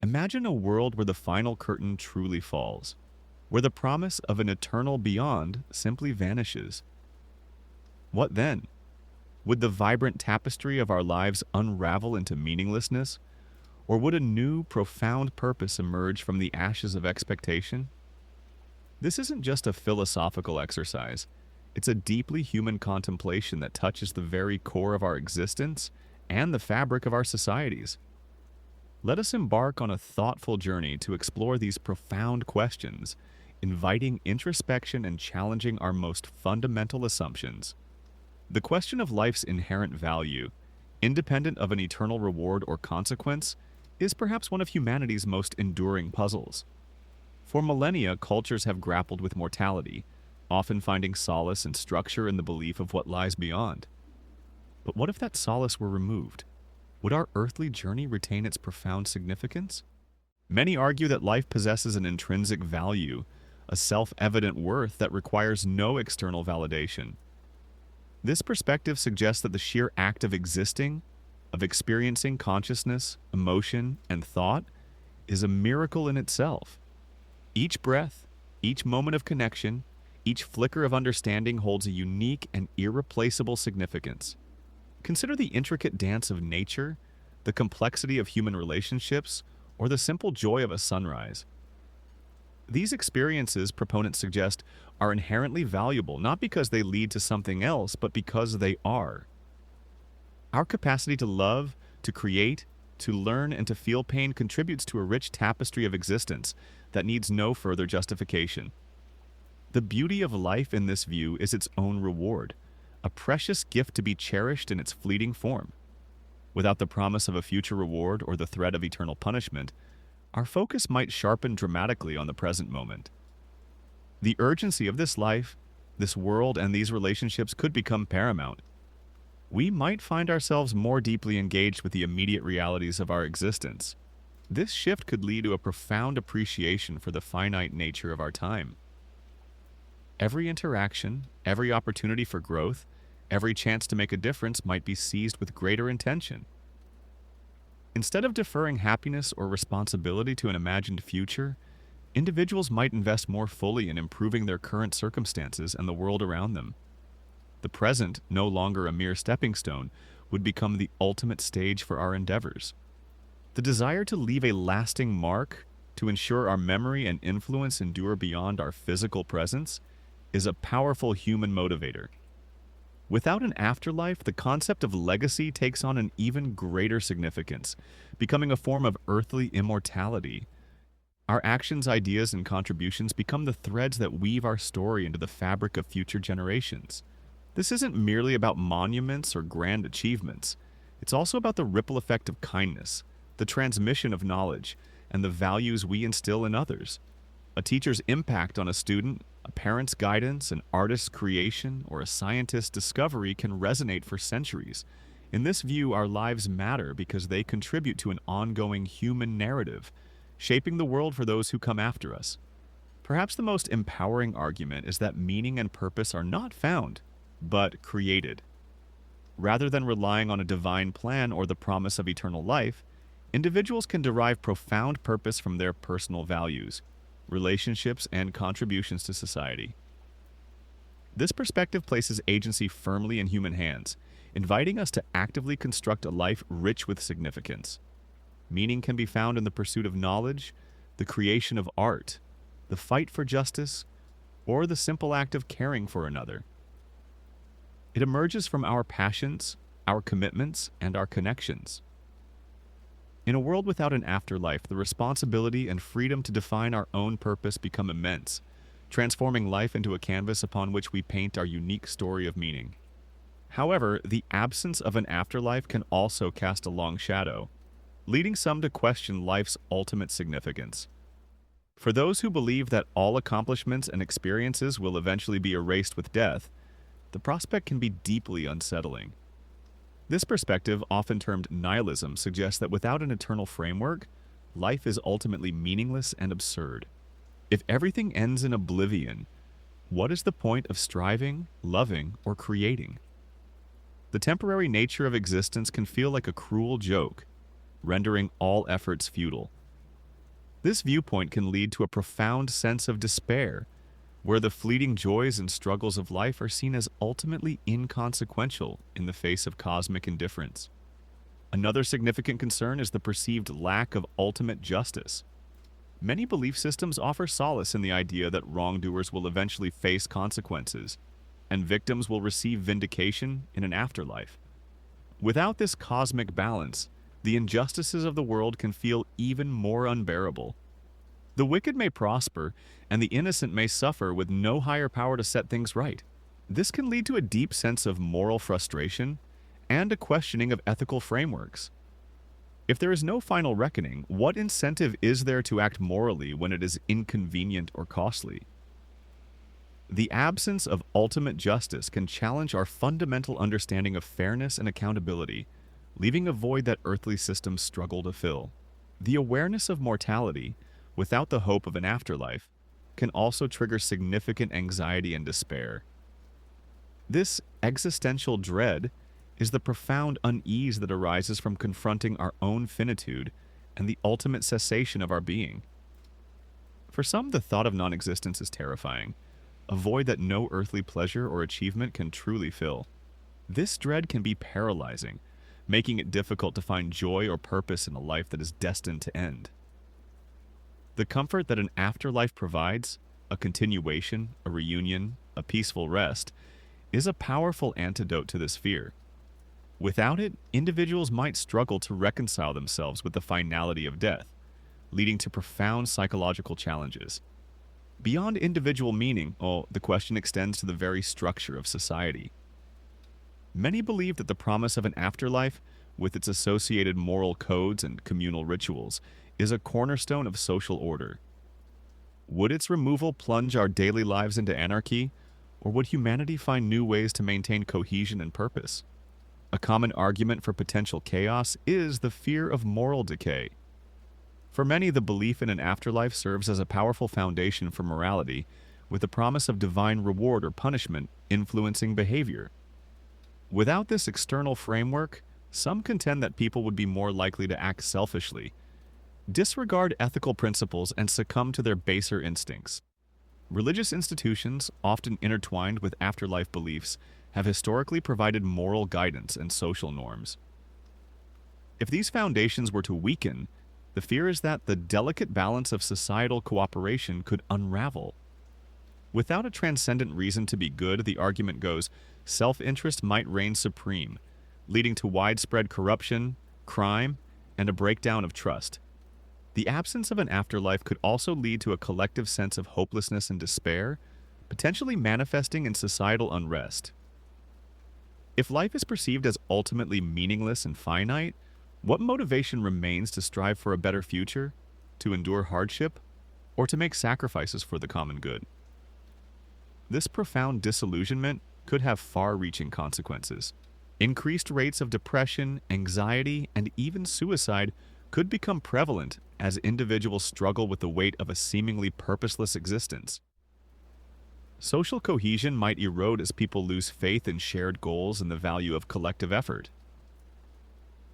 Imagine a world where the final curtain truly falls, where the promise of an eternal beyond simply vanishes. What then? Would the vibrant tapestry of our lives unravel into meaninglessness, or would a new, profound purpose emerge from the ashes of expectation? This isn't just a philosophical exercise. It's a deeply human contemplation that touches the very core of our existence and the fabric of our societies. Let us embark on a thoughtful journey to explore these profound questions, inviting introspection and challenging our most fundamental assumptions. The question of life's inherent value, independent of an eternal reward or consequence, is perhaps one of humanity's most enduring puzzles. For millennia, cultures have grappled with mortality, often finding solace and structure in the belief of what lies beyond. But what if that solace were removed? Would our earthly journey retain its profound significance? Many argue that life possesses an intrinsic value, a self-evident worth that requires no external validation. This perspective suggests that the sheer act of existing, of experiencing consciousness, emotion, and thought, is a miracle in itself. Each breath, each moment of connection, each flicker of understanding holds a unique and irreplaceable significance. Consider the intricate dance of nature, the complexity of human relationships, or the simple joy of a sunrise. These experiences, proponents suggest, are inherently valuable not because they lead to something else, but because they are. Our capacity to love, to create, to learn, and to feel pain contributes to a rich tapestry of existence that needs no further justification. The beauty of life in this view is its own reward, a precious gift to be cherished in its fleeting form. Without the promise of a future reward or the threat of eternal punishment, our focus might sharpen dramatically on the present moment. The urgency of this life, this world, and these relationships could become paramount. We might find ourselves more deeply engaged with the immediate realities of our existence. This shift could lead to a profound appreciation for the finite nature of our time. Every interaction, every opportunity for growth, every chance to make a difference might be seized with greater intention. Instead of deferring happiness or responsibility to an imagined future, individuals might invest more fully in improving their current circumstances and the world around them. The present, no longer a mere stepping stone, would become the ultimate stage for our endeavors. The desire to leave a lasting mark, to ensure our memory and influence endure beyond our physical presence, is a powerful human motivator. Without an afterlife, the concept of legacy takes on an even greater significance, becoming a form of earthly immortality. Our actions, ideas, and contributions become the threads that weave our story into the fabric of future generations. This isn't merely about monuments or grand achievements. It's also about the ripple effect of kindness, the transmission of knowledge, and the values we instill in others. A teacher's impact on a student, a parent's guidance, an artist's creation, or a scientist's discovery can resonate for centuries. In this view, our lives matter because they contribute to an ongoing human narrative, shaping the world for those who come after us. Perhaps the most empowering argument is that meaning and purpose are not found, but created. Rather than relying on a divine plan or the promise of eternal life, individuals can derive profound purpose from their personal values, relationships, and contributions to society. This perspective places agency firmly in human hands, inviting us to actively construct a life rich with significance. Meaning can be found in the pursuit of knowledge, the creation of art, the fight for justice, or the simple act of caring for another. It emerges from our passions, our commitments, and our connections. In a world without an afterlife, the responsibility and freedom to define our own purpose become immense, transforming life into a canvas upon which we paint our unique story of meaning. However, the absence of an afterlife can also cast a long shadow, leading some to question life's ultimate significance. For those who believe that all accomplishments and experiences will eventually be erased with death, the prospect can be deeply unsettling. This perspective, often termed nihilism, suggests that without an eternal framework, life is ultimately meaningless and absurd. If everything ends in oblivion, what is the point of striving, loving, or creating? The temporary nature of existence can feel like a cruel joke, rendering all efforts futile. This viewpoint can lead to a profound sense of despair, where the fleeting joys and struggles of life are seen as ultimately inconsequential in the face of cosmic indifference. Another significant concern is the perceived lack of ultimate justice. Many belief systems offer solace in the idea that wrongdoers will eventually face consequences, and victims will receive vindication in an afterlife. Without this cosmic balance, the injustices of the world can feel even more unbearable. The wicked may prosper, and the innocent may suffer with no higher power to set things right. This can lead to a deep sense of moral frustration and a questioning of ethical frameworks. If there is no final reckoning, what incentive is there to act morally when it is inconvenient or costly? The absence of ultimate justice can challenge our fundamental understanding of fairness and accountability, leaving a void that earthly systems struggle to fill. The awareness of mortality, without the hope of an afterlife, can also trigger significant anxiety and despair. This existential dread is the profound unease that arises from confronting our own finitude and the ultimate cessation of our being. For some, the thought of non-existence is terrifying, a void that no earthly pleasure or achievement can truly fill. This dread can be paralyzing, making it difficult to find joy or purpose in a life that is destined to end. The comfort that an afterlife provides, a continuation, a reunion, a peaceful rest, is a powerful antidote to this fear. Without it, individuals might struggle to reconcile themselves with the finality of death, leading to profound psychological challenges. Beyond individual meaning, the question extends to the very structure of society. Many believe that the promise of an afterlife, with its associated moral codes and communal rituals, is a cornerstone of social order. Would its removal plunge our daily lives into anarchy, or would humanity find new ways to maintain cohesion and purpose? A common argument for potential chaos is the fear of moral decay. For many, the belief in an afterlife serves as a powerful foundation for morality, with the promise of divine reward or punishment influencing behavior. Without this external framework, some contend that people would be more likely to act selfishly, disregard ethical principles, and succumb to their baser instincts. Religious institutions, often intertwined with afterlife beliefs, have historically provided moral guidance and social norms. If these foundations were to weaken, the fear is that the delicate balance of societal cooperation could unravel. Without a transcendent reason to be good, the argument goes, self-interest might reign supreme, leading to widespread corruption, crime, and a breakdown of trust. The absence of an afterlife could also lead to a collective sense of hopelessness and despair, potentially manifesting in societal unrest. If life is perceived as ultimately meaningless and finite, what motivation remains to strive for a better future, to endure hardship, or to make sacrifices for the common good? This profound disillusionment could have far-reaching consequences. Increased rates of depression, anxiety, and even suicide could become prevalent as individuals struggle with the weight of a seemingly purposeless existence. Social cohesion might erode as people lose faith in shared goals and the value of collective effort.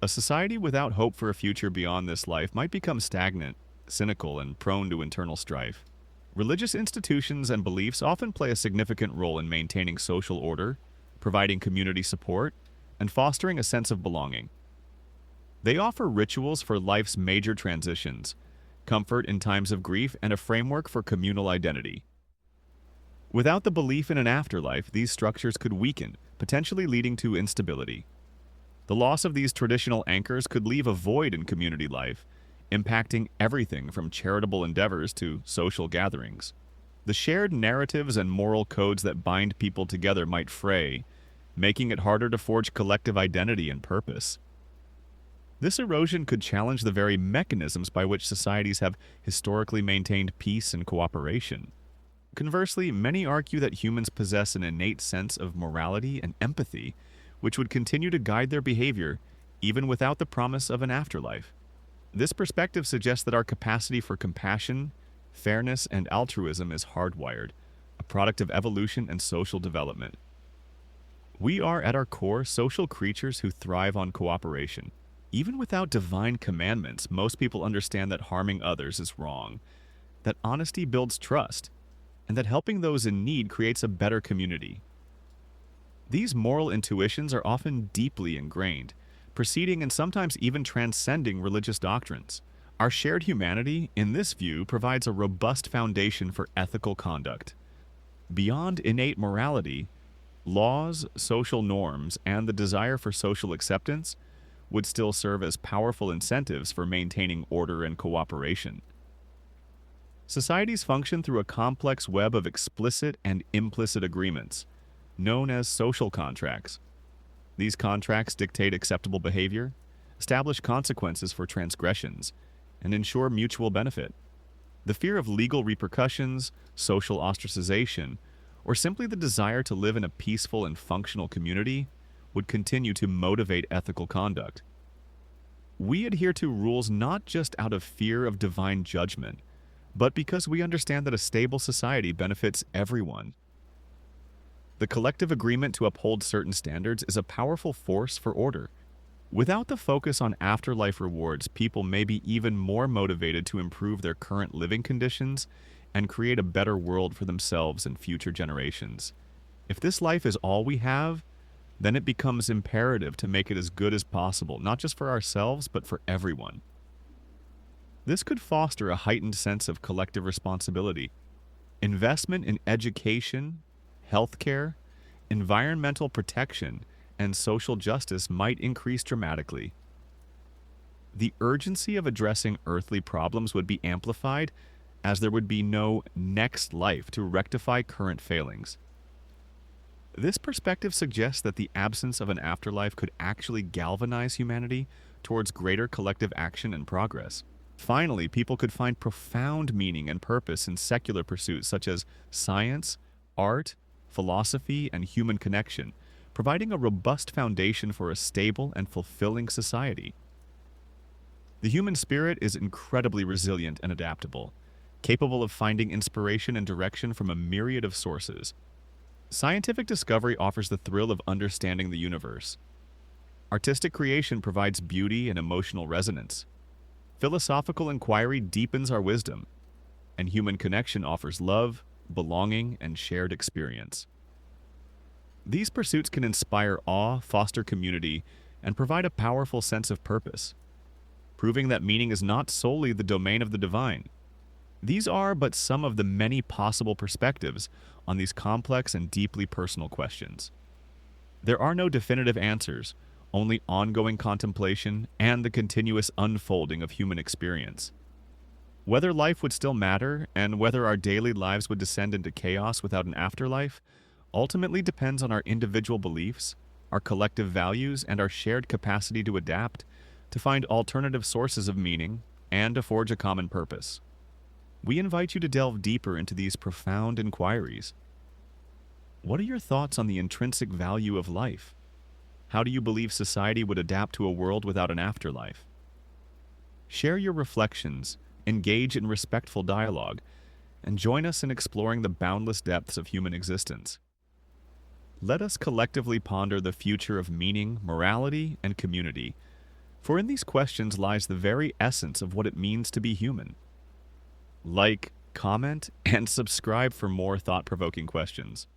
A society without hope for a future beyond this life might become stagnant, cynical, and prone to internal strife. Religious institutions and beliefs often play a significant role in maintaining social order, providing community support, and fostering a sense of belonging. They offer rituals for life's major transitions, comfort in times of grief, and a framework for communal identity. Without the belief in an afterlife, these structures could weaken, potentially leading to instability. The loss of these traditional anchors could leave a void in community life, impacting everything from charitable endeavors to social gatherings. The shared narratives and moral codes that bind people together might fray, making it harder to forge collective identity and purpose. This erosion could challenge the very mechanisms by which societies have historically maintained peace and cooperation. Conversely, many argue that humans possess an innate sense of morality and empathy, which would continue to guide their behavior even without the promise of an afterlife. This perspective suggests that our capacity for compassion, fairness, and altruism is hardwired, a product of evolution and social development. We are, at our core, social creatures who thrive on cooperation. Even without divine commandments, most people understand that harming others is wrong, that honesty builds trust, and that helping those in need creates a better community. These moral intuitions are often deeply ingrained, preceding and sometimes even transcending religious doctrines. Our shared humanity, in this view, provides a robust foundation for ethical conduct. Beyond innate morality, laws, social norms, and the desire for social acceptance would still serve as powerful incentives for maintaining order and cooperation. Societies function through a complex web of explicit and implicit agreements, known as social contracts. These contracts dictate acceptable behavior, establish consequences for transgressions, and ensure mutual benefit. The fear of legal repercussions, social ostracization, or simply the desire to live in a peaceful and functional community would continue to motivate ethical conduct. We adhere to rules not just out of fear of divine judgment, but because we understand that a stable society benefits everyone. The collective agreement to uphold certain standards is a powerful force for order. Without the focus on afterlife rewards, people may be even more motivated to improve their current living conditions and create a better world for themselves and future generations. If this life is all we have, then it becomes imperative to make it as good as possible, not just for ourselves, but for everyone. This could foster a heightened sense of collective responsibility. Investment in education, healthcare, environmental protection, and social justice might increase dramatically. The urgency of addressing earthly problems would be amplified, as there would be no next life to rectify current failings. This perspective suggests that the absence of an afterlife could actually galvanize humanity towards greater collective action and progress. Finally, people could find profound meaning and purpose in secular pursuits such as science, art, philosophy, and human connection, providing a robust foundation for a stable and fulfilling society. The human spirit is incredibly resilient and adaptable, capable of finding inspiration and direction from a myriad of sources. Scientific discovery offers the thrill of understanding the universe. Artistic creation provides beauty and emotional resonance. Philosophical inquiry deepens our wisdom, and human connection offers love, belonging, and shared experience. These pursuits can inspire awe, foster community, and provide a powerful sense of purpose, proving that meaning is not solely the domain of the divine. These are but some of the many possible perspectives on these complex and deeply personal questions. There are no definitive answers, only ongoing contemplation and the continuous unfolding of human experience. Whether life would still matter and whether our daily lives would descend into chaos without an afterlife ultimately depends on our individual beliefs, our collective values, and our shared capacity to adapt, to find alternative sources of meaning, and to forge a common purpose. We invite you to delve deeper into these profound inquiries. What are your thoughts on the intrinsic value of life? How do you believe society would adapt to a world without an afterlife? Share your reflections, engage in respectful dialogue, and join us in exploring the boundless depths of human existence. Let us collectively ponder the future of meaning, morality, and community, for in these questions lies the very essence of what it means to be human. Like, comment, and subscribe for more thought-provoking questions.